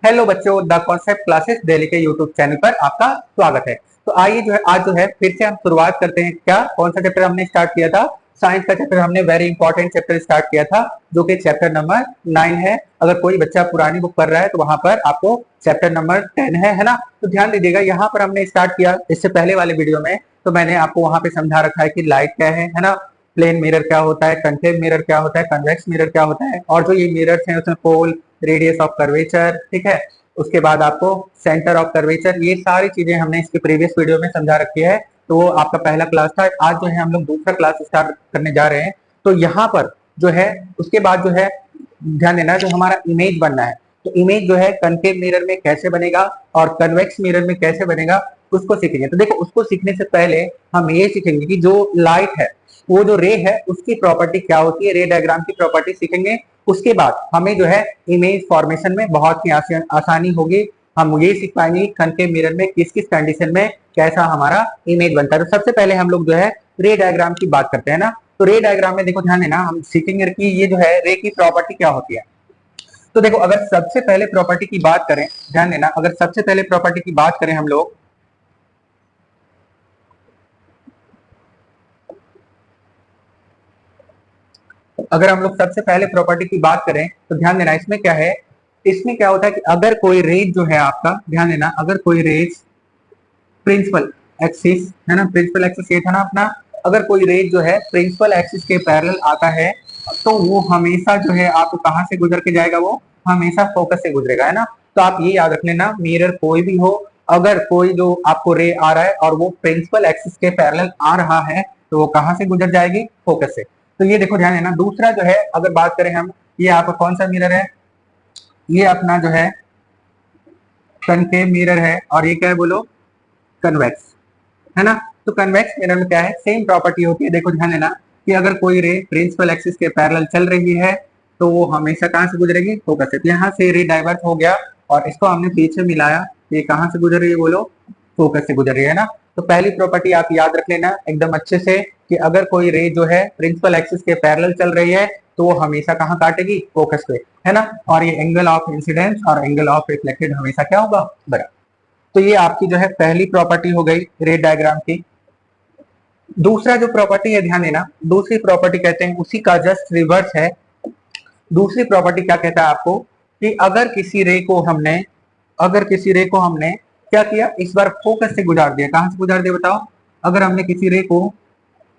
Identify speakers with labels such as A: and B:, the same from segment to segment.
A: Hello बच्चों, the concept classes Delhi के YouTube channel पर आपका स्वागत है। तो आइए आज जो है फिर से हम शुरुआत करते हैं। क्या कौन सा चैप्टर हमने स्टार्ट किया था? साइंस का चैप्टर हमने वेरी इंपॉर्टेंट चैप्टर स्टार्ट किया था, जो कि चैप्टर नंबर 9 है। अगर कोई बच्चा पुरानी बुक पढ़ रहा है तो वहां पर आपको चैप्टर नंबर 10 है ना। तो ध्यान दीजिएगा, यहाँ पर हमने स्टार्ट किया इससे पहले वाले वीडियो में, तो मैंने आपको वहां पे समझा रखा है कि लाइट क्या है ना, प्लेन मिरर क्या होता है, कनकेव मिरर क्या होता है, कन्वेक्स मिरर क्या होता है, और जो ये मिरर्स हैं उसमें पोल, रेडियस ऑफ कर्वेचर, ठीक है। उसके बाद आपको सेंटर ऑफ कर्वेचर, ये सारी चीजें हमने इसके प्रीवियस वीडियो में समझा रखी है। तो वो आपका पहला क्लास था। आज जो है हम लोग दूसरा क्लास स्टार्ट करने जा रहे हैं। तो यहाँ पर जो है उसके बाद जो है ध्यान देना, जो हमारा इमेज बनना है, तो इमेज जो है कनकेव मिरर में कैसे बनेगा और कन्वेक्स मिरर में कैसे बनेगा उसको सीखेंगे। तो देखो, उसको सीखने से पहले हम ये सीखेंगे कि जो लाइट है, वो जो रे है, उसकी प्रॉपर्टी क्या होती है, रे डायग्राम की प्रॉपर्टी सीखेंगे। उसके बाद हमें जो है इमेज फॉर्मेशन में बहुत ही आसानी होगी। हम ये सीख पाएंगे कनकेव मिरर में किस किस कंडीशन में कैसा हमारा इमेज बनता है। तो सबसे पहले हम लोग जो है रे डायग्राम की बात करते हैं ना। तो रे डायग्राम में देखो, ध्यान देना, हम सीखेंगे कि ये जो है रे की प्रॉपर्टी क्या होती है। तो देखो, अगर सबसे पहले प्रॉपर्टी की बात करें, ध्यान देना, अगर सबसे पहले प्रॉपर्टी की बात करें हम लोग, अगर हम लोग सबसे पहले प्रॉपर्टी की बात करें तो ध्यान देना, इसमें क्या है, इसमें क्या होता है कि अगर कोई रेज जो है आपका, ध्यान देना, अगर कोई रेज प्रिंसिपल एक्सिस है ना, प्रिंसिपल एक्सिस ये था ना अपना, अगर कोई रेज जो है प्रिंसिपल एक्सिस के पैरेलल आता है तो वो हमेशा जो है आपको कहां से गुजर के जाएगा, वो हमेशा फोकस से गुजरेगा, है ना। तो आप ये याद रख लेना, मिरर कोई भी हो, अगर कोई जो आपको रे आ रहा है और वो प्रिंसिपल एक्सिस के पैरेलल आ रहा है तो वो कहां से गुजर जाएगी, फोकस से। तो ये देखो, ध्यान देना। दूसरा जो है, अगर बात करें हम, ये आपका कौन सा मिरर है, ये अपना जो है कनकेव मिरर है, और ये क्या है बोलो, कन्वेक्स, है ना। तो कन्वेक्स मिरर में क्या है, सेम प्रॉपर्टी होती है। देखो ध्यान देना कि अगर कोई रे प्रिंसिपल एक्सिस के पैरेलल चल रही है तो वो हमेशा कहां से गुजरेगी, फोकस से। यहाँ से रे डाइवर्ट हो गया और इसको हमने पीछे मिलाया, ये कहां से गुजर रही है बोलो, फोकस से गुजर रही है ना। तो पहली प्रॉपर्टी आप याद रख लेना एकदम अच्छे से कि अगर कोई रे जो है प्रिंसिपल एक्सिस के पैरेलल चल रही है तो वो हमेशा कहाँ काटेगी, फोकस पे, है ना। और ये एंगल ऑफ इंसिडेंस और एंगल ऑफ रिफ्लेक्टेड हमेशा क्या होगा, बराबर। तो ये आपकी जो है पहली प्रॉपर्टी हो गई रे डायग्राम की। दूसरा जो प्रॉपर्टी है, ध्यान देना, दूसरी प्रॉपर्टी कहते हैं उसी का जस्ट रिवर्स है। दूसरी प्रॉपर्टी क्या कहता है आपको कि अगर किसी रे को हमने, अगर किसी रे को हमने क्या किया, इस बार फोकस से गुजार दिया, कहां से गुजार दिया बताओ, अगर हमने किसी रे को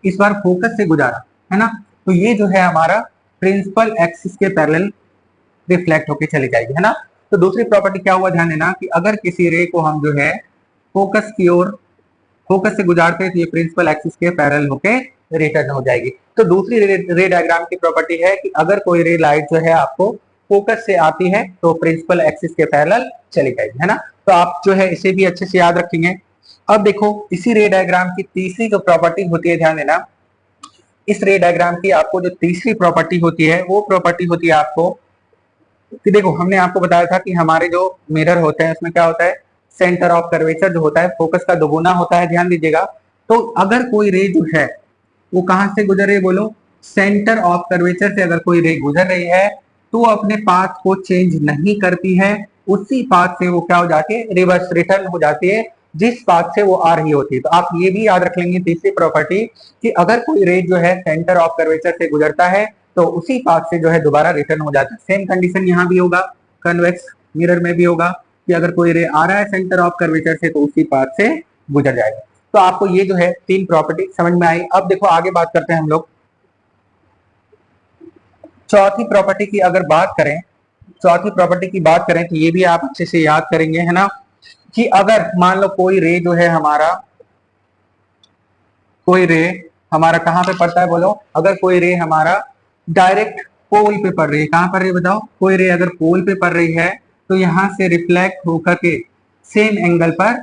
A: इस बार फोकस से गुजारा, है ना, तो ये जो है हमारा प्रिंसिपल एक्सिस के पैरेलल रिफ्लेक्ट होके चली जाएगी, है ना। तो दूसरी प्रॉपर्टी क्या हुआ, ध्यान देना कि अगर किसी रे को हम जो है फोकस की ओर, फोकस से गुजारते हैं तो ये प्रिंसिपल एक्सिस के पैरेलल होके रिटर्न हो जाएगी। तो दूसरी रे डायग्राम की प्रॉपर्टी है कि अगर कोई रे लाइट जो है आपको फोकस से आती है तो प्रिंसिपल एक्सिस के पैरेलल चली जाएगी, है ना। तो आप जो है इसे भी अच्छे से याद रखेंगे। अब देखो, इसी रे डायग्राम की तीसरी जो प्रॉपर्टी होती है, ध्यान देना, इस रे डायग्राम की आपको जो तीसरी प्रॉपर्टी होती है वो प्रॉपर्टी होती है आपको कि देखो, हमने आपको बताया था कि हमारे जो मिरर होते हैं उसमें क्या होता है, सेंटर ऑफ कर्वेचर जो होता है फोकस का दोगुना होता है, ध्यान दीजिएगा। तो अगर कोई रे जो है वो कहां से गुजर रही है बोलो, सेंटर ऑफ कर्वेचर से अगर कोई रे गुजर रही है तो वो अपने पाथ को चेंज नहीं करती है, उसी पाथ से वो क्या हो जाती है, रिवर्स रिटर्न हो जाती है जिस पाथ से वो आ रही होती है। तो आप ये भी याद रख लेंगे तीसरी प्रॉपर्टी कि अगर कोई रे जो है सेंटर ऑफ कर्वेचर से गुजरता है तो उसी पाथ से जो है दोबारा रिटर्न हो जाता है। सेम कंडीशन यहाँ भी होगा, कन्वेक्स मिरर में भी होगा कि अगर कोई रे आ रहा है सेंटर ऑफ कर्वेचर से तो उसी पाथ से गुजर जाएगा। तो आपको ये जो है तीन प्रॉपर्टी समझ में आई। अब देखो आगे बात करते हैं हम लोग चौथी प्रॉपर्टी की। अगर बात करें, चौथी प्रॉपर्टी की बात करें तो ये भी आप अच्छे से याद करेंगे, है ना, कि अगर मान लो कोई रे जो है हमारा, कोई रे हमारा कहां पे पड़ता है बोलो, अगर कोई रे हमारा डायरेक्ट पोल पे पड़ रही है, कहां पड़ रही है बताओ, कोई रे अगर पोल पे पड़ रही है तो यहां से रिफ्लेक्ट होकर के सेम एंगल पर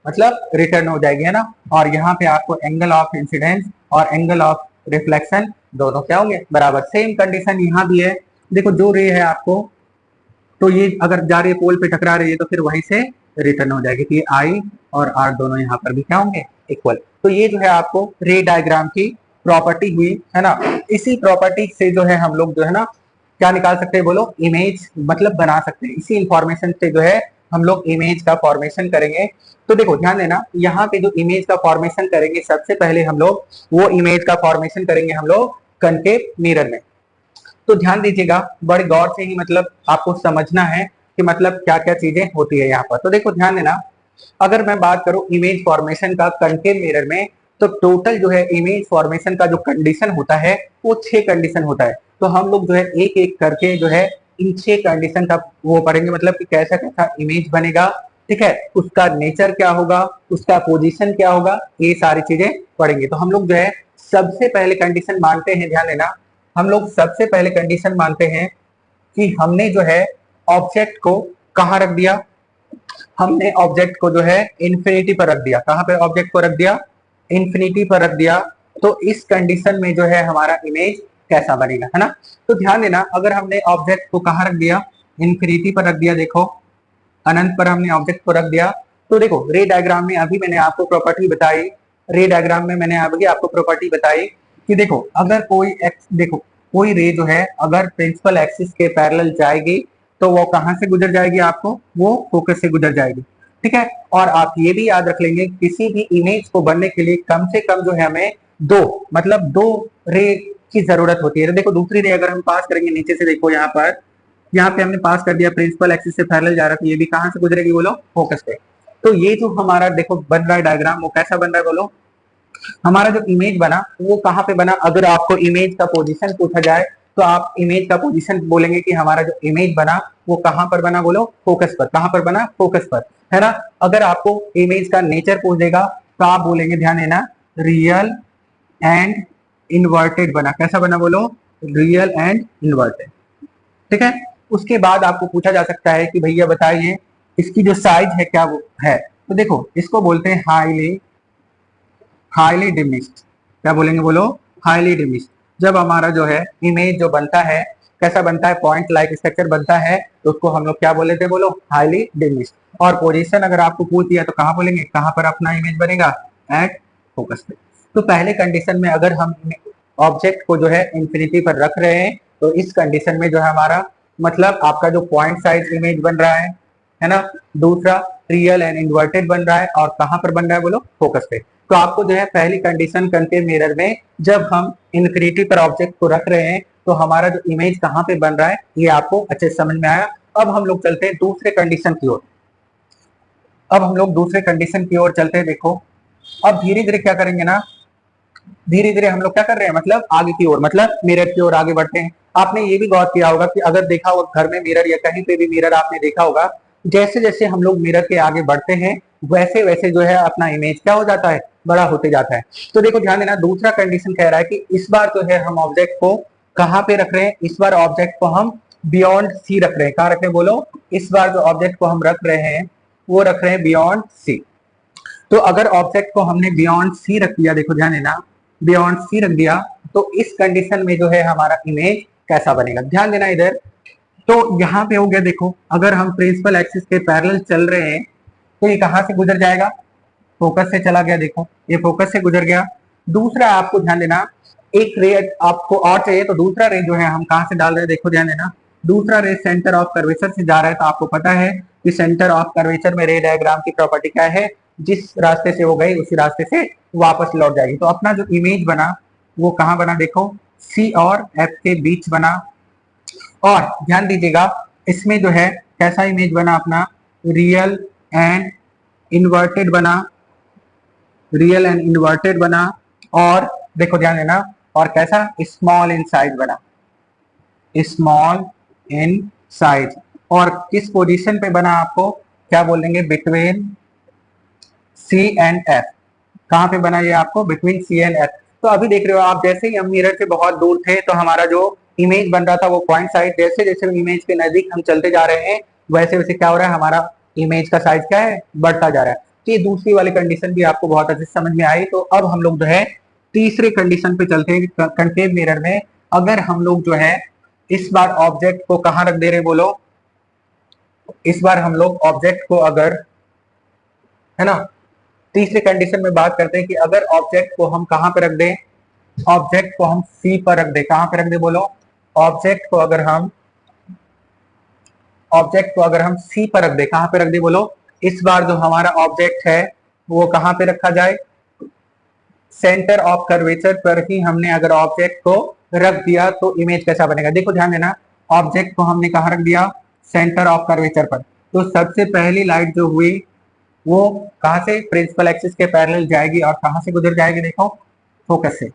A: मतलब रिटर्न हो जाएगी, है ना। और यहाँ पे आपको एंगल ऑफ इंसिडेंस और एंगल ऑफ रिफ्लेक्शन दोनों क्या होंगे, बराबर। सेम कंडीशन यहाँ भी है। देखो, जो रे है आपको, तो ये अगर जा रही है पोल पे टकरा रही है तो फिर वहीं से रिटर्न हो जाएगी। तो ये आई और आर दोनों यहाँ पर भी क्या होंगे, इक्वल। तो ये जो है आपको रे डायग्राम की प्रॉपर्टी हुई, है ना। इसी प्रॉपर्टी से जो है हम लोग जो है ना क्या निकाल सकते हैं बोलो, इमेज मतलब बना सकते हैं। इसी इंफॉर्मेशन से जो है हम लोग इमेज का फॉर्मेशन करेंगे। तो देखो ध्यान देना, यहाँ पे जो इमेज का फॉर्मेशन करेंगे सबसे पहले हम लोग वो इमेज का फॉर्मेशन करेंगे हम लोग कनकेव मिरर में। तो ध्यान दीजिएगा, बड़े गौर से ही मतलब आपको समझना है कि मतलब क्या क्या चीजें होती है यहाँ पर। तो देखो ध्यान देना, अगर मैं बात करूं इमेज फॉर्मेशन का कनकेव मिरर में, तो टोटल जो है इमेज फॉर्मेशन का जो कंडीशन होता है वो 6 कंडीशन होता है। तो हम लोग जो है एक एक करके जो है इन 6 कंडीशन का वो पढ़ेंगे, मतलब कि कैसा कैसा इमेज बनेगा, ठीक है, उसका नेचर क्या होगा, उसका पोजीशन क्या होगा, ये सारी चीजें पढ़ेंगे। तो हम लोग जो है सबसे पहले कंडीशन मानते हैं, ध्यान देना, हम लोग सबसे पहले कंडीशन मानते हैं कि हमने जो है ऑब्जेक्ट को कहाँ रख दिया, हमने ऑब्जेक्ट को जो है इंफिनिटी पर रख दिया। कहां पे ऑब्जेक्ट को रख दिया, इंफिनिटी पर रख दिया। तो इस कंडीशन में जो है हमारा इमेज कैसा बनेगा, है ना। तो ध्यान देना, अगर हमने ऑब्जेक्ट को कहां रख दिया, इंफिनिटी पर रख दिया, देखो अनंत पर हमने ऑब्जेक्ट को रख दिया। तो देखो रे डायग्राम में अभी मैंने आपको प्रॉपर्टी बताई, रे डायग्राम में मैंने अभी आपको प्रॉपर्टी बताई कि देखो अगर कोई एक्स, देखो कोई रे जो है अगर प्रिंसिपल एक्सिस के पैरेलल जाएगी तो वो कहां से गुजर जाएगी, आपको वो फोकस से गुजर जाएगी, ठीक है। और आप ये भी याद रख लेंगे, किसी भी इमेज को बनने के लिए कम से कम जो है हमें दो, मतलब दो रे की जरूरत होती है। तो देखो दूसरी रे अगर हम पास करेंगे नीचे से, देखो यहाँ पे हमने पास कर दिया, प्रिंसिपल एक्सिस से पैरेलल जा रहा है, तो ये भी कहां से गुजरेगी बोलो, फोकस पे। तो ये जो हमारा देखो बन रहा है डायग्राम, वो कैसा बन रहा है बोलो, हमारा जो इमेज बना वो कहां पे बना। अगर आपको इमेज का पोजीशन पूछा जाए तो आप इमेज का पोजीशन बोलेंगे कि हमारा जो इमेज बना वो कहां पर बना बोलो, फोकस पर। कहां पर बना, फोकस पर, है ना। अगर आपको इमेज का नेचर पूछ देगा तो आप बोलेंगे, ध्यान देना, रियल एंड इन्वर्टेड बना। कैसा बना बोलो, रियल एंड इन्वर्टेड, ठीक है। उसके बाद आपको पूछा जा सकता है कि भैया बताइए इसकी जो साइज है क्या वो है। तो देखो इसको बोलते हैं हाईली डिमिस्ड। क्या बोलेंगे बोलो, हाईली डिमिस्ड। जब हमारा जो है इमेज जो बनता है कैसा बनता है, पॉइंट लाइक स्ट्रक्चर बनता है, तो उसको हम लोग क्या बोले थे बोलो, हाईली डिमिस्ड। और पोजीशन अगर आपको पूछ दिया तो कहां बोलेंगे, कहां पर अपना इमेज बनेगा, एट फोकस पे। तो पहले कंडीशन में अगर हम ऑब्जेक्ट को जो है इंफिनिटी पर रख रहे हैं तो इस कंडीशन में जो है हमारा मतलब आपका जो पॉइंट साइज इमेज बन रहा है ना। दूसरा रियल एंड इन्वर्टेड बन रहा है, और कहां पर बन रहा है बोलो, फोकस पे। तो आपको जो है पहली कंडीशन कनकेव मिरर में जब हम इंफिनिटी पर ऑब्जेक्ट को रख रहे हैं तो हमारा जो इमेज कहां पे बन रहा है ये आपको अच्छे समझ में आया। अब हम लोग चलते हैं दूसरे कंडीशन की ओर, अब हम लोग दूसरे कंडीशन की ओर चलते हैं। देखो अब धीरे धीरे क्या करेंगे ना, धीरे धीरे हम लोग क्या कर रहे हैं, मतलब आगे की ओर, मतलब मिरर की ओर आगे बढ़ते हैं। आपने ये भी गौर किया होगा कि अगर देखा होगा घर में मिरर या कहीं पे भी मिरर आपने देखा होगा, जैसे जैसे हम लोग मिरर के आगे बढ़ते हैं वैसे वैसे जो है अपना इमेज क्या हो जाता है, बड़ा होते जाता है। तो देखो ध्यान देना, दूसरा कंडीशन कह रहा है कि इस बार जो है हम ऑब्जेक्ट को कहां पे रख रहे हैं, इस बार ऑब्जेक्ट को हम बियॉन्ड सी रख रहे हैं। कहां रख रहे हैं बोलो, इस बार जो ऑब्जेक्ट को हम रख रहे हैं वो रख रहे हैं बियॉन्ड सी। तो अगर ऑब्जेक्ट को हमने बियॉन्ड सी रख दिया, देखो ध्यान देना, बियॉन्ड सी रख दिया, तो इस कंडीशन में जो है हमारा इमेज कैसा बनेगा, ध्यान देना इधर। तो यहाँ पे हो गया, देखो अगर हम प्रिंसिपल एक्सिस के पैरेलल चल रहे हैं तो ये कहां से गुजर जाएगा, फोकस से चला गया, देखो ये फोकस से गुजर गया। दूसरा आपको ध्यान देना, एक रे आपको और चाहिए तो दूसरा रे जो है हम कहां से डाल रहे हैं, देखो ध्यान देना, दूसरा रे सेंटर ऑफ कर्वेचर से जा रहा है। तो आपको पता है कि सेंटर ऑफ कर्वेचर में रे डायग्राम की प्रॉपर्टी क्या है, जिस रास्ते से वो गई उसी रास्ते से वापस लौट जाएगी। तो अपना जो इमेज बना वो कहां बना, देखो सी और एफ के बीच बना। और ध्यान दीजिएगा इसमें जो है कैसा इमेज बना अपना, रियल एंड इन्वर्टेड बना, रियल एंड इन्वर्टेड बना। और देखो ध्यान देना, और कैसा, स्मॉल इन साइज बना, स्मॉल इन साइज। और किस पोजीशन पे बना, आपको क्या बोलेंगे, बिटवीन सी एंड एफ। कहां पे बना ये आपको, बिटवीन सी एंड एफ। तो अभी देख रहे हो आप, जैसे ही हम मिरर से बहुत दूर थे तो हमारा जो इमेज बन रहा था वो पॉइंट साइज, जैसे जैसे इमेज के नजदीक हम चलते जा रहे हैं वैसे वैसे क्या हो रहा है, हमारा इमेज का साइज क्या है, बढ़ता जा रहा है। तो ये दूसरी वाली कंडीशन भी आपको बहुत अच्छे से समझ में आई। तो अब हम लोग जो है तीसरे कंडीशन पे चलते हैं कनकेव मिरर में। अगर हम लोग जो है इस बार ऑब्जेक्ट को कहां रख दे रहे बोलो, इस बार हम लोग ऑब्जेक्ट को अगर, है ना, तीसरी कंडीशन में बात करते हैं कि अगर ऑब्जेक्ट को हम कहां पर रख दें, ऑब्जेक्ट को हम सी पर रख दें। कहां पर रख दें बोलो, ऑब्जेक्ट को अगर हम ऑब्जेक्ट को अगर हम सी पर रख दे, कहां पे रख दे बोलो, इस बार जो हमारा ऑब्जेक्ट है वो कहां पे रखा जाए, सेंटर ऑफ कर्वेचर पर ही हमने अगर ऑब्जेक्ट को रख दिया तो इमेज कैसा बनेगा। देखो ध्यान देना, ऑब्जेक्ट को हमने कहां रख दिया, सेंटर ऑफ कर्वेचर पर, तो सबसे पहली लाइट जो हुई वो कहां से, प्रिंसिपल एक्सिस के पैरेलल जाएगी और कहां से गुजर जाएगी, देखो फोकस से।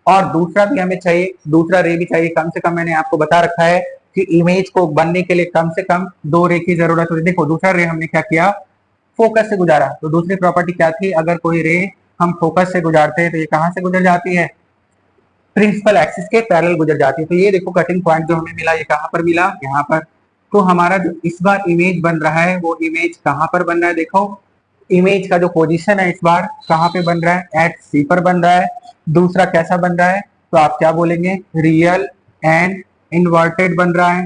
A: और दूसरा भी हमें चाहिए, दूसरा रे भी चाहिए, कम से कम मैंने आपको बता रखा है कि इमेज को बनने के लिए कम से कम 2 रे की जरूरत होती है। देखो दूसरा रे हमने क्या किया, फोकस से गुजारा, तो दूसरी प्रॉपर्टी क्या थी, अगर कोई रे हम फोकस से गुजारते हैं तो ये कहां से गुजर जाती है, प्रिंसिपल एक्सिस के पैरेलल गुजर जाती है। तो ये देखो कटिंग पॉइंट जो हमें मिला, ये कहां पर मिला, यहाँ पर। तो हमारा जो इस बार इमेज बन रहा है वो इमेज कहां पर बन रहा है, देखो इमेज का जो पोजीशन है इस बार कहां पे बन रहा है, एट सी पर बन रहा है। दूसरा कैसा बन रहा है, तो आप क्या बोलेंगे, रियल एंड इन्वर्टेड बन रहा है,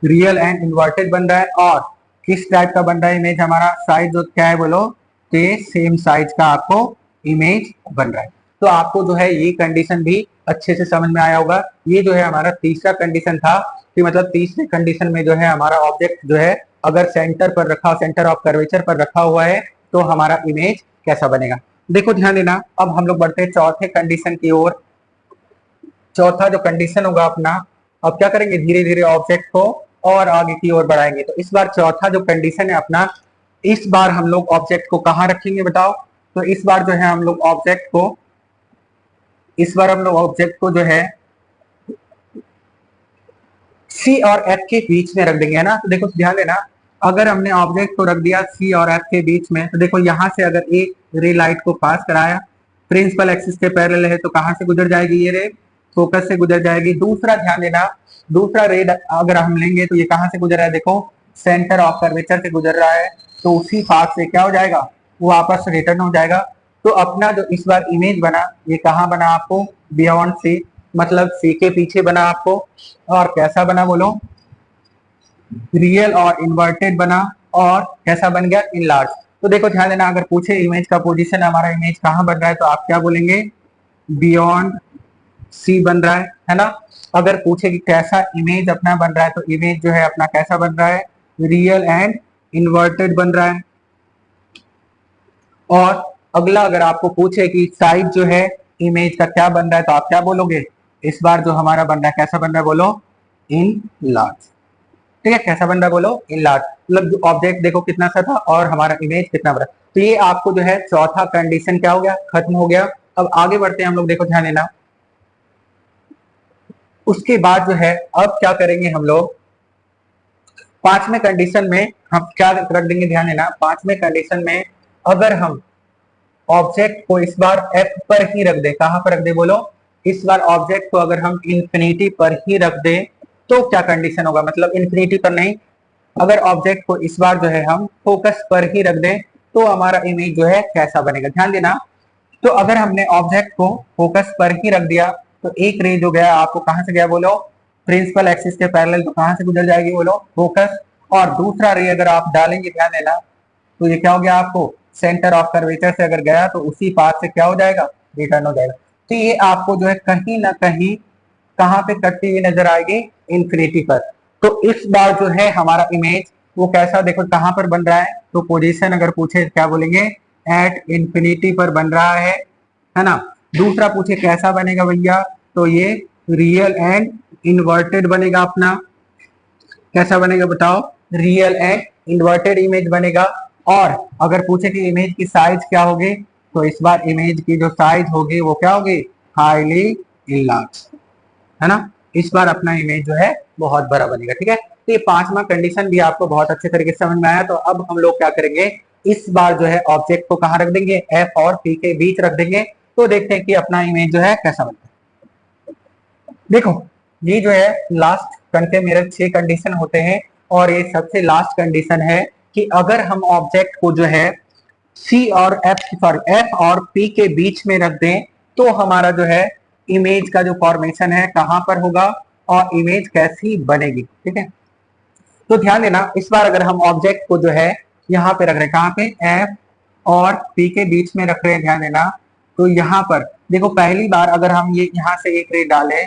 A: रियल एंड इन्वर्टेड बन रहा है। और किस टाइप का बन रहा है इमेज, हमारा साइज जो क्या है बोलो, तो सेम साइज का आपको इमेज बन रहा है। तो आपको जो है ये कंडीशन भी अच्छे से समझ में आया होगा। ये जो है हमारा तीसरा कंडीशन था कि मतलब तीसरे कंडीशन में जो है हमारा ऑब्जेक्ट जो है अगर सेंटर पर रखा, सेंटर ऑफ कर्वेचर पर रखा हुआ है तो हमारा इमेज कैसा बनेगा। देखो ध्यान देना, अब हम लोग बढ़ते हैं चौथे कंडीशन की ओर। चौथा जो कंडीशन होगा अपना, अब क्या करेंगे, धीरे धीरे ऑब्जेक्ट को और आगे की ओर बढ़ाएंगे। तो इस बार चौथा जो कंडीशन है अपना, इस बार हम लोग ऑब्जेक्ट को कहां रखेंगे बताओ, तो इस बार जो है हम लोग ऑब्जेक्ट को, इस बार हम लोग ऑब्जेक्ट को जो है सी और एफ के बीच में रख देंगे, है ना। तो देखो ध्यान देना, अगर हमने ऑब्जेक्ट को रख दिया सी और एफ के बीच में, तो देखो यहां से अगर एक रे लाइट को पास कराया, प्रिंसिपल एक्सिस के पैरेलल है तो कहां से गुजर जाएगी ये रे, फोकस से गुजर जाएगी। दूसरा ध्यान देना, दूसरा रे अगर हम लेंगे तो ये कहां से गुजर रहा है, देखो सेंटर ऑफ कर्वेचर से गुजर रहा है, तो उसी पाथ से क्या हो जाएगा, वो वापस रिटर्न हो जाएगा। तो अपना जो इस बार इमेज बना, ये कहां बना आपको, बियॉन्ड सी, मतलब सी के पीछे बना आपको। और कैसा बना बोलो, रियल और इन्वर्टेड बना। और कैसा बन गया, इनलार्ज। तो देखो ध्यान देना, अगर पूछे इमेज का पोजीशन, हमारा इमेज कहां बन रहा है, तो आप क्या बोलेंगे, बियॉन्ड सी बन रहा है ना। अगर पूछे कि कैसा इमेज अपना बन रहा है, तो इमेज जो है अपना कैसा बन रहा है, रियल एंड इन्वर्टेड बन रहा है। और अगला अगर आपको पूछे कि साइज जो है इमेज का क्या बन रहा है, तो आप क्या बोलोगे, इस बार जो हमारा बन रहा है कैसा बन रहा है बोलो, इन लार्ज। ठीक है, कैसा बन रहा है बोलो, इन लार्ज। मतलब ऑब्जेक्ट देखो कितना सा था और हमारा इमेज कितना बड़ा। तो ये आपको जो है चौथा कंडीशन क्या हो गया, खत्म हो गया। अब आगे बढ़ते हैं हम लोग, देखो ध्यान देना, उसके बाद जो है अब क्या करेंगे हम लोग, पांचवें कंडीशन में हम क्या रख देंगे, ध्यान देना, पांचवें कंडीशन में अगर हम ऑब्जेक्ट को इस बार एफ पर ही रख दे, कहां पर रख दे बोलो, इस बार ऑब्जेक्ट को अगर हम इंफिनिटी पर ही रख दे तो क्या कंडीशन होगा, मतलब इंफिनिटी पर नहीं, अगर ऑब्जेक्ट को इस बार जो है हम फोकस पर ही रख दें तो हमारा इमेज जो है कैसा बनेगा। ध्यान देना, तो अगर हमने ऑब्जेक्ट को फोकस पर ही रख दिया तो एक रे जो गया आपको कहां से गया बोलो, प्रिंसिपल एक्सिस के पैरेलल, तो कहां से गुजर जाएगी बोलो, फोकस। और दूसरा रे अगर आप डालेंगे, ध्यान देना, तो ये क्या हो गया आपको, सेंटर ऑफ कर्वेचर से अगर गया तो उसी पाथ से क्या हो जाएगा, रिटर्न हो जाएगा। तो ये आपको जो है कहीं ना कहीं कहां पे कटती हुई नजर आएगी, इंफिनिटी पर। तो इस बार जो है हमारा इमेज वो कैसा, देखो कहां पर बन रहा है, तो पोजीशन अगर पूछे क्या बोलेंगे, एट इंफिनिटी पर बन रहा है ना। दूसरा पूछे कैसा बनेगा भैया, तो ये रियल एंड इन्वर्टेड बनेगा अपना। कैसा बनेगा बताओ, रियल एंड इन्वर्टेड इमेज बनेगा। और अगर पूछे कि इमेज की साइज क्या होगी, तो इस बार इमेज की जो साइज होगी वो क्या होगी, हाईली इनलार्ज, है ना। इस बार अपना इमेज जो है बहुत बड़ा बनेगा। ठीक है, तो ये पांचवा कंडीशन भी आपको बहुत अच्छे तरीके से समझ में आया। तो अब हम लोग क्या करेंगे, इस बार जो है ऑब्जेक्ट को कहां रख देंगे, एफ और पी के बीच रख देंगे। तो देखते हैं कि अपना इमेज जो है कैसा बनता है। देखो ये जो है लास्ट के मेरे 6 कंडीशन होते हैं और ये सबसे लास्ट कंडीशन है कि अगर हम ऑब्जेक्ट को जो है सी और एफ, सॉरी एफ और पी के बीच में रख दें तो हमारा जो है इमेज का जो फॉर्मेशन है कहां पर होगा और इमेज कैसी बनेगी। ठीक है, तो ध्यान देना, इस बार अगर हम ऑब्जेक्ट को जो है यहाँ पे रख रहे हैं, कहां पे, एफ और पी के बीच में रख रहे हैं, ध्यान देना। तो यहाँ पर देखो पहली बार अगर हम ये यहाँ से एक रे डालें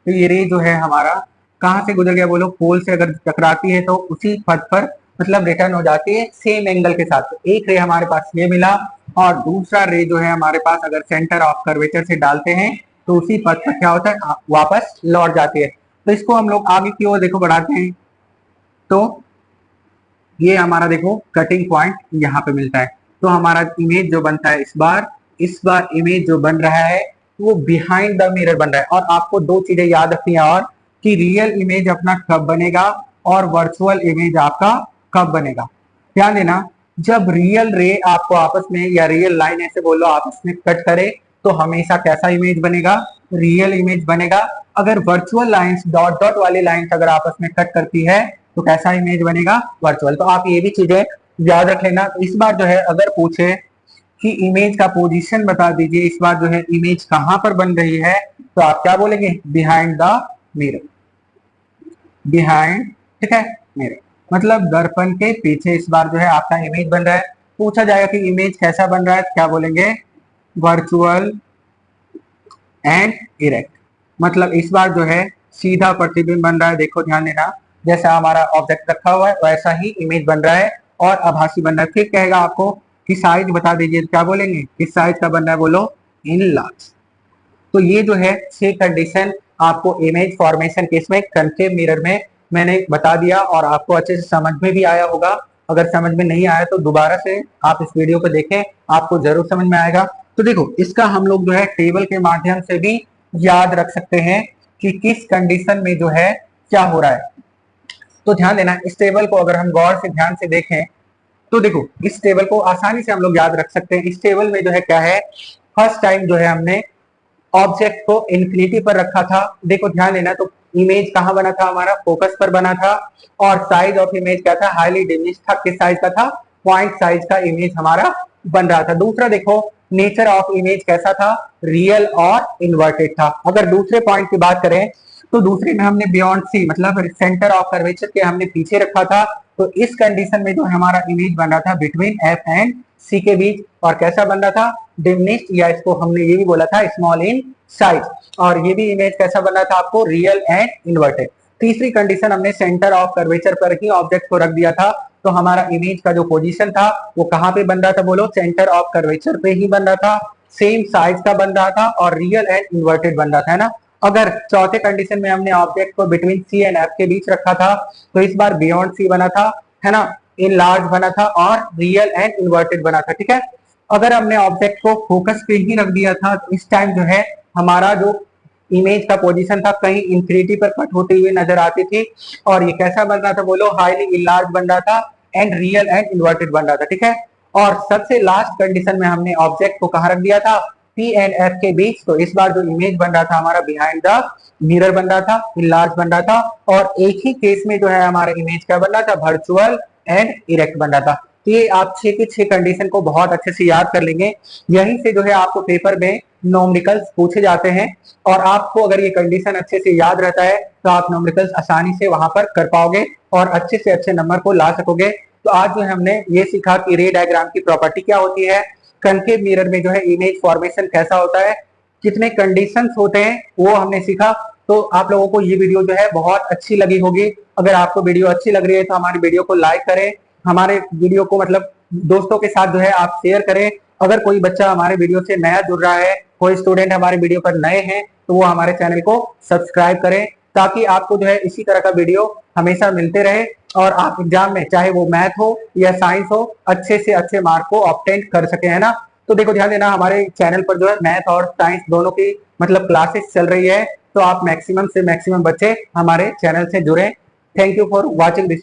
A: तो ये रे जो है हमारा कहाँ से गुजर गया बोलो, पोल से अगर टकराती है तो उसी पथ पर मतलब रिटर्न हो जाती है सेम एंगल के साथ। तो एक रे हमारे पास ये मिला, और दूसरा रे जो है हमारे पास अगर सेंटर ऑफ कर्वेचर से डालते हैं तो उसी पथ पर क्या होता है, वापस लौट जाती है। तो इसको हम लोग आगे की ओर देखो बढ़ाते हैं, तो ये हमारा देखो कटिंग पॉइंट यहाँ पे मिलता है। तो हमारा इमेज जो बनता है इस बार इमेज जो बन रहा है वो बिहाइंड द मिरर बन रहा है। और आपको दो चीजें याद रखनी है, और कि रियल इमेज अपना कब बनेगा और वर्चुअल इमेज आपका कब बनेगा। ध्यान देना, जब रियल रे आपको आपस में या रियल लाइन ऐसे बोलो आपस में कट करे तो हमेशा कैसा इमेज बनेगा, रियल इमेज बनेगा। अगर वर्चुअल लाइंस डॉट डॉट वाली लाइंस अगर आपस में कट करती है तो कैसा इमेज बनेगा, वर्चुअल। तो आप ये भी चीजें याद रख लेना। तो इस बार जो है अगर पूछे कि इमेज का पोजीशन बता दीजिए, इस बार जो है इमेज कहां पर बन रही है, तो आप क्या बोलेंगे, बिहाइंड द मिरर, बिहाइंड, ठीक है, मिरर मतलब दर्पण के पीछे इस बार जो है आपका इमेज बन रहा है। पूछा जाएगा कि इमेज कैसा बन रहा है, क्या बोलेंगे, वर्चुअल एंड इरेक्ट। मतलब इस बार जो है सीधा प्रतिबिंब बन रहा है। देखो ध्यान देना, जैसा हमारा ऑब्जेक्ट रखा हुआ है वैसा ही इमेज बन रहा है और आभासी बन रहा है। फिर कहेगा आपको कि साइज बता दीजिए, क्या बोलेंगे, किस साइज का बन रहा है, बोलो इन लार्ज। तो ये जो है 6 कंडीशन आपको इमेज फॉर्मेशन केस में कनकेव मिरर में मैंने बता दिया, और आपको अच्छे से समझ में भी आया होगा। अगर समझ में नहीं आया तो दोबारा से आप इस वीडियो को देखें, आपको जरूर समझ में आएगा। तो देखो इसका हम लोग जो है टेबल के माध्यम से भी याद रख सकते हैं कि किस कंडीशन में जो है क्या हो रहा है। तो ध्यान देना, इस टेबल को अगर हम गौर से ध्यान से देखें तो देखो इस टेबल को आसानी से हम लोग याद रख सकते हैं। इस टेबल में जो है क्या है, फर्स्ट टाइम जो है हमने ऑब्जेक्ट को इन्फिनिटी पर रखा था। देखो ध्यान देना, तो इमेज कहां बना था, हमारा फोकस पर बना था, और साइज ऑफ इमेज क्या था, हाईली डिमिनिश्ड था। किस साइज का था, पॉइंट साइज का इमेज हमारा बन रहा था। दूसरा देखो नेचर ऑफ इमेज कैसा था, रियल और इन्वर्टेड था। अगर दूसरे पॉइंट की बात करें तो दूसरे में हमने बियॉन्ड सी मतलब सेंटर ऑफ कर्वेचर के हमने पीछे रखा था। तो इस कंडीशन में जो हमारा इमेज बन रहा था बिटवीन एफ एंड सी के बीच, और कैसा बन रहा था, डिमिनिश्ड, या इसको हमने ये भी बोला था स्मॉल इन साइज। और ये भी इमेज कैसा बन रहा था आपको, रियल एंड इन्वर्टेड। तीसरी कंडीशन हमने सेंटर ऑफ कर्वेचर पर ही ऑब्जेक्ट को रख दिया था। तो हमारा इमेज का जो पोजीशन था वो कहां पे बन रहा था, बोलो सेंटर ऑफ कर्वेचर पे ही बन रहा था, सेम साइज का बन रहा था और रियल एंड इन्वर्टेड बन रहा था, है ना। अगर चौथे कंडीशन में हमने ऑब्जेक्ट को बिटवीन सी एंड एफ के बीच रखा था तो इस बार बियॉन्ड सी बना था, है ना, इन लार्ज बना था और रियल एंड इन्वर्टेड बना था, ठीक है। अगर हमने ऑब्जेक्ट को फोकस पे ही रख दिया था तो इस टाइम जो है हमारा जो इमेज का पोजीशन था कहीं इंफिनिटी पर कट होती हुई नजर आती थी, और ये कैसा बन रहा था, बोलो हाईली इनलार्ज बन रहा था एंड रियल एंड इन्वर्टेड बन रहा था, ठीक है। और सबसे लास्ट कंडीशन में हमने ऑब्जेक्ट को कहाँ रख दिया था, पी एंड एफ के बीच। तो इस बार जो इमेज बन रहा था हमारा बिहाइंड द मिरर बन रहा था, इनलार्ज बन रहा था, और एक ही केस में जो है हमारा इमेज क्या बन रहा था, वर्चुअल एंड इरेक्ट बन रहा था। तो ये आप 6 के 6 कंडीशन को बहुत अच्छे से याद कर लेंगे। यहीं से जो है आपको पेपर में न्यूमेरिकल्स पूछे जाते हैं, और आपको अगर ये कंडीशन अच्छे से याद रहता है तो आप न्यूमेरिकल्स आसानी से वहां पर कर पाओगे और अच्छे से अच्छे नंबर को ला सकोगे। तो आज जो है हमने ये सीखा कि रे डायग्राम की प्रॉपर्टी क्या होती है, कनकेव मिरर में जो है इमेज फॉर्मेशन कैसा होता है, कितने कंडीशंस होते हैं वो हमने सीखा। तो आप लोगों को ये वीडियो जो है बहुत अच्छी लगी होगी। अगर आपको वीडियो अच्छी लग रही है तो हमारी वीडियो को लाइक करें, हमारे वीडियो को मतलब दोस्तों के साथ जो है आप शेयर करें। अगर कोई बच्चा हमारे वीडियो से नया जुड़ रहा है, कोई स्टूडेंट हमारे वीडियो पर नए हैं, तो वो हमारे चैनल को सब्सक्राइब करें, ताकि आपको जो है इसी तरह का वीडियो हमेशा मिलते रहे और आप एग्जाम में चाहे वो मैथ हो या साइंस हो अच्छे से अच्छे मार्क को ऑब्टेन कर सके, है ना। तो देखो ध्यान देना, हमारे चैनल पर जो है मैथ और साइंस दोनों की मतलब क्लासेस चल रही है। तो आप मैक्सिमम से मैक्सिमम बच्चे हमारे चैनल से जुड़े। Thank you for watching this.